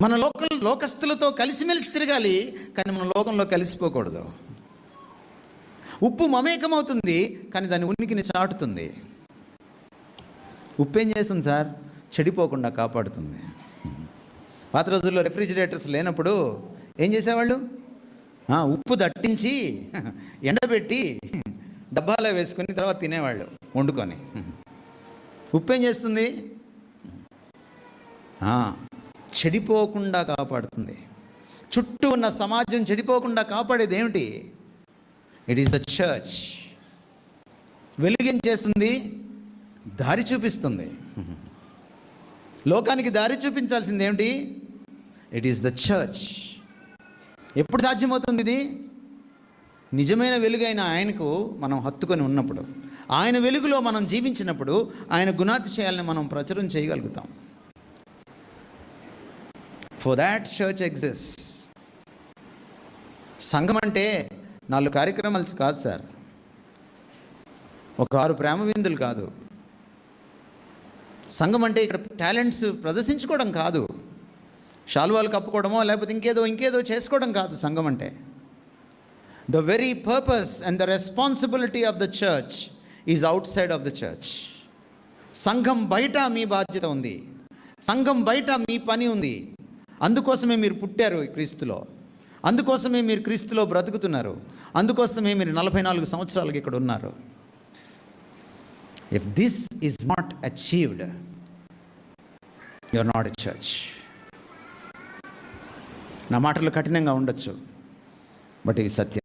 మన లోకస్తులతో కలిసిమెలిసి తిరగాలి, కానీ మన లోకంలో కలిసిపోకూడదు. ఉప్పు మమేకమవుతుంది, కానీ దాని ఉనికిని చాటుతుంది. ఉప్పు ఏం చేస్తుంది సార్? చెడిపోకుండా కాపాడుతుంది. పాత రోజుల్లో రెఫ్రిజిరేటర్స్ లేనప్పుడు ఏం చేసేవాళ్ళు? ఉప్పు దట్టించి ఎండబెట్టి డబ్బాలో వేసుకొని తర్వాత తినేవాళ్ళు వండుకొని. ఉప్పు ఏం చేస్తుంది? చెడిపోకుండా కాపాడుతుంది. చుట్టూ ఉన్న సమాజం చెడిపోకుండా కాపాడేది ఏమిటి? It is the church. వెలిగించేస్తుంది, దారి చూపిస్తుంది. లోకానికి దారి చూపించాల్సింది ఏమిటి? It is the church. ఎప్పుడు సాధ్యమవుతుంది ఇది? నిజమైన వెలుగైన ఆయనకు మనం హత్తుకొని ఉన్నప్పుడు, ఆయన వెలుగులో మనం జీవించినప్పుడు ఆయన గుణాతిశయాలను మనం ప్రచురం చేయగలుగుతాం. For that church exist. సంఘం అంటే 4 కార్యక్రమాలు కాదు సార్, ఒక 6 ప్రేమ విందులు కాదు. సంఘం అంటే ఇక్కడ టాలెంట్స్ ప్రదర్శించుకోవడం కాదు, శాలువాలు కప్పుకోవడమో లేకపోతే ఇంకేదో చేసుకోవడం కాదు. సంఘం అంటే the very purpose and the responsibility of the church is out side of the church. సంఘం బయట మీ బాధ్యత ఉంది, సంఘం బయట మీ పని ఉంది. అందుకోసమే మీరు పుట్టారు క్రీస్తులో, అందుకోసమే మీరు క్రీస్తులో బ్రతుకుతున్నారు, అందుకోసమే మీరు 44 సంవత్సరాలకి ఇక్కడ ఉన్నారు. If this is not achieved, you are not a church. నా మాటలు కఠినంగా ఉండొచ్చు, బట్ ఇవి సత్యం.